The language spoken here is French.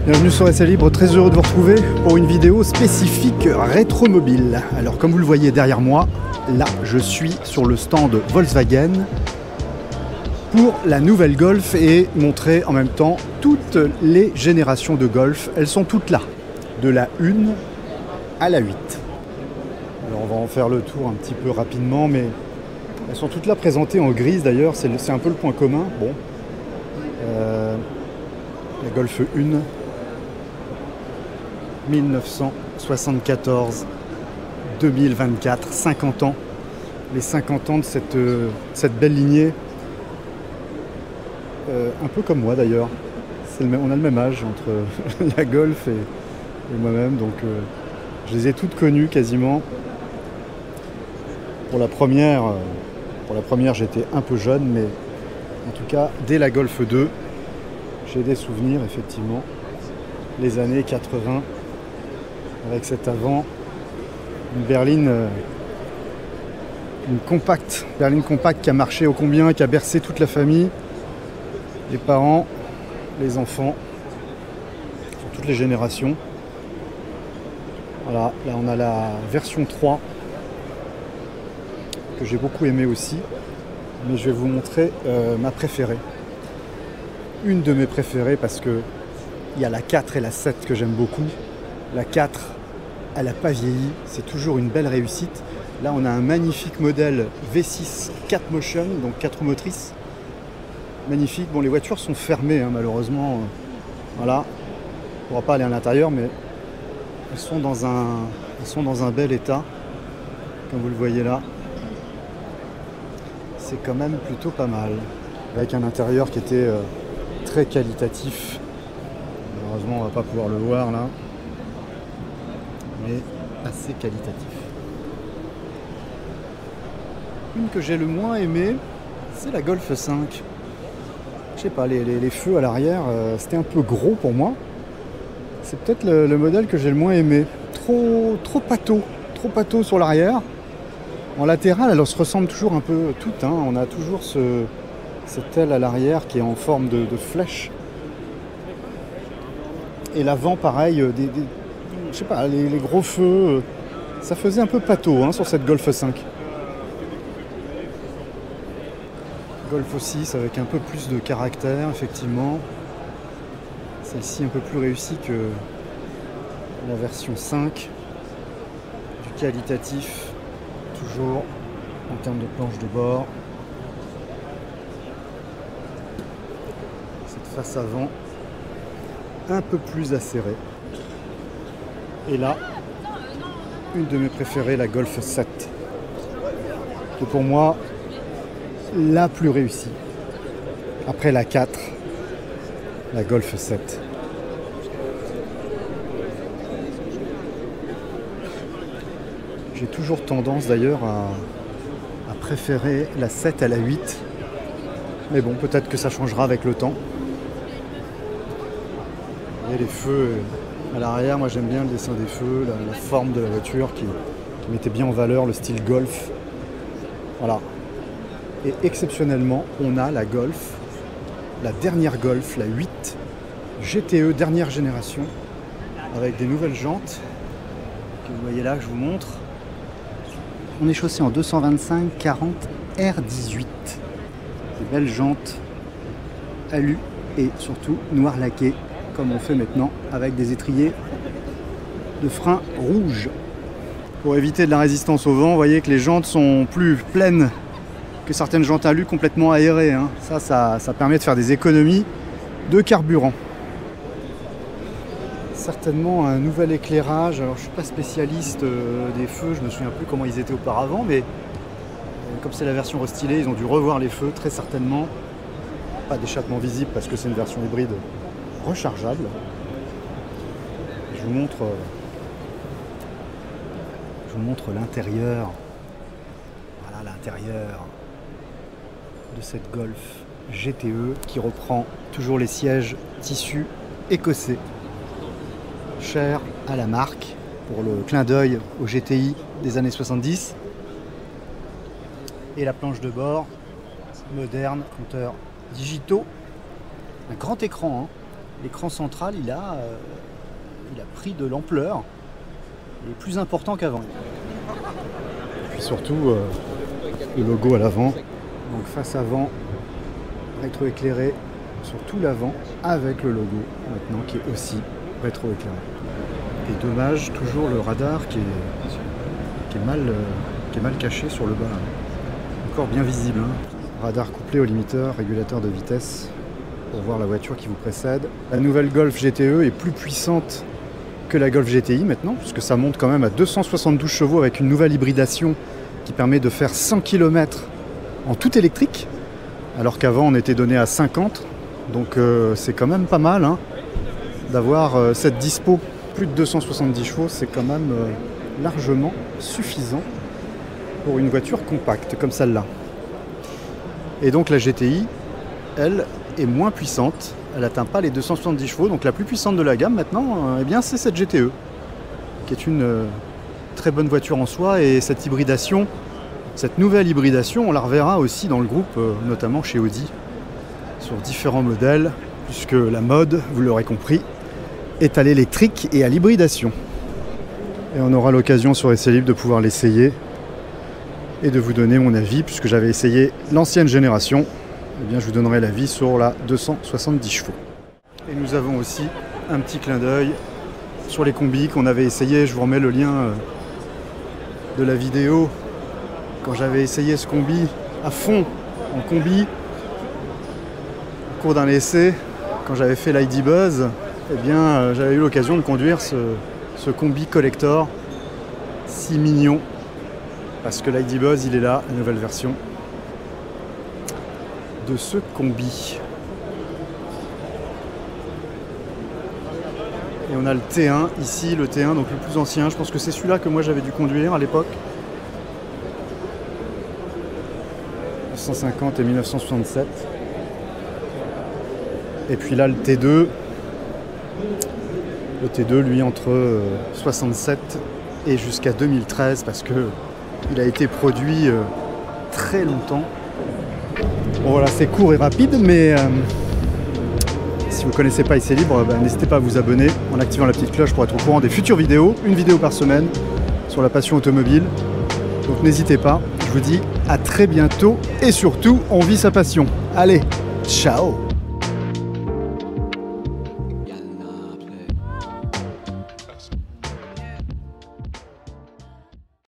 Bienvenue sur Essai Libre, très heureux de vous retrouver pour une vidéo spécifique rétromobile. Alors comme vous le voyez derrière moi, là je suis sur le stand Volkswagen pour la nouvelle Golf et montrer en même temps toutes les générations de Golf. Elles sont toutes là, de la 1 à la 8. Alors on va en faire le tour un petit peu rapidement, mais elles sont toutes là présentées en grise d'ailleurs, c'est un peu le point commun. Bon, la Golf 1. 1974, 2024, 50 ans, les 50 ans de cette belle lignée, un peu comme moi d'ailleurs, on a le même âge entre la Golf et moi-même, donc je les ai toutes connues quasiment. Pour la première j'étais un peu jeune, mais en tout cas dès la Golf 2, j'ai des souvenirs effectivement, les années 80, avec cet avant, une berline, berline compacte qui a marché ô combien, qui a bercé toute la famille, les parents, les enfants, sur toutes les générations. Voilà, là on a la version 3, que j'ai beaucoup aimé aussi, mais je vais vous montrer ma préférée. Une de mes préférées parce que il y a la 4 et la 7 que j'aime beaucoup. La 4, elle n'a pas vieilli, c'est toujours une belle réussite. Là, on a un magnifique modèle V6 4 Motion, donc 4 roues motrices. Magnifique. Bon, les voitures sont fermées, hein, malheureusement. Voilà, on ne pourra pas aller à l'intérieur, mais elles sont dans un bel état, comme vous le voyez là. C'est quand même plutôt pas mal. Avec un intérieur qui était très qualitatif. Malheureusement, on ne va pas pouvoir le voir là. Mais assez qualitatif. Une que j'ai le moins aimée, c'est la Golf 5. Je sais pas, les feux à l'arrière, c'était un peu gros pour moi. C'est peut-être le modèle que j'ai le moins aimé. Trop pâteau sur l'arrière. En latéral, elle se ressemble toujours un peu toutes. Hein. On a toujours cette aile à l'arrière qui est en forme de flèche. Et l'avant, pareil, je sais pas, les gros feux, ça faisait un peu pâteau hein, sur cette Golf 5. Golf 6 avec un peu plus de caractère, effectivement. Celle-ci un peu plus réussie que la version 5. Du qualitatif, toujours en termes de planche de bord. Cette face avant, un peu plus acérée. Et là, une de mes préférées, la Golf 7, qui est pour moi la plus réussie. Après la 4, la Golf 7. J'ai toujours tendance d'ailleurs à préférer la 7 à la 8. Mais bon, peut-être que ça changera avec le temps. Et les feux à l'arrière, moi j'aime bien le dessin des feux, la forme de la voiture qui mettait bien en valeur le style Golf. Voilà. Et exceptionnellement, on a la Golf, la dernière Golf, la 8 GTE dernière génération, avec des nouvelles jantes que vous voyez là, que je vous montre. On est chaussé en 225-40 R18. Des belles jantes alu et surtout noir laqué, comme on fait maintenant avec des étriers de frein rouge. Pour éviter de la résistance au vent, vous voyez que les jantes sont plus pleines que certaines jantes alu complètement aérées. Hein. Ça permet de faire des économies de carburant. Certainement un nouvel éclairage. Alors je ne suis pas spécialiste des feux, je me souviens plus comment ils étaient auparavant, mais Comme c'est la version restylée, ils ont dû revoir les feux, très certainement. Pas d'échappement visible parce que c'est une version hybride rechargeable. Je vous montre l'intérieur. Voilà l'intérieur de cette Golf GTE qui reprend toujours les sièges tissus écossais. Cher à la marque pour le clin d'œil au GTI des années 70. Et la planche de bord moderne, compteurs digitaux, un grand écran, hein. L'écran central il a pris de l'ampleur, il est plus important qu'avant. Et puis surtout le logo à l'avant, donc face avant rétroéclairé sur tout l'avant avec le logo maintenant qui est aussi rétroéclairé. Et dommage, toujours le radar qui est mal caché sur le bas, encore bien visible, hein. Radar couplé au limiteur, régulateur de vitesse pour voir la voiture qui vous précède. La nouvelle Golf GTE est plus puissante que la Golf GTI maintenant, puisque ça monte quand même à 272 chevaux avec une nouvelle hybridation qui permet de faire 100 km en tout électrique, alors qu'avant on était donné à 50. Donc c'est quand même pas mal, hein, d'avoir cette dispo. Plus de 270 chevaux, c'est quand même largement suffisant pour une voiture compacte comme celle-là. Et donc la GTI, elle, est moins puissante. Elle n'atteint pas les 270 chevaux. Donc la plus puissante de la gamme maintenant, eh bien, c'est cette GTE, qui est une très bonne voiture en soi. Et cette hybridation, cette nouvelle hybridation, on la reverra aussi dans le groupe, notamment chez Audi, sur différents modèles, puisque la mode, vous l'aurez compris, est à l'électrique et à l'hybridation. Et on aura l'occasion sur Essai Libre de pouvoir l'essayer et de vous donner mon avis, puisque j'avais essayé l'ancienne génération. Eh bien, je vous donnerai l'avis sur la 270 chevaux. Et nous avons aussi un petit clin d'œil sur les combis qu'on avait essayé. Je vous remets le lien de la vidéo quand j'avais essayé ce combi à fond en combi au cours d'un essai, quand j'avais fait l'ID Buzz. Eh bien, j'avais eu l'occasion de conduire ce combi collector si mignon, parce que l'ID Buzz, il est là, la nouvelle version de ce combi. Et on a le T1 ici, le T1, donc le plus ancien. Je pense que c'est celui-là que moi j'avais dû conduire à l'époque. 1950 et 1967. Et puis là, le T2. Le T2, lui, entre 67 et jusqu'à 2013, parce que il a été produit très longtemps. Bon voilà, c'est court et rapide, mais si vous ne connaissez pas Essai Libre, n'hésitez pas à vous abonner en activant la petite cloche pour être au courant des futures vidéos. Une vidéo par semaine sur la passion automobile. Donc n'hésitez pas, je vous dis à très bientôt et surtout, on vit sa passion. Allez, ciao!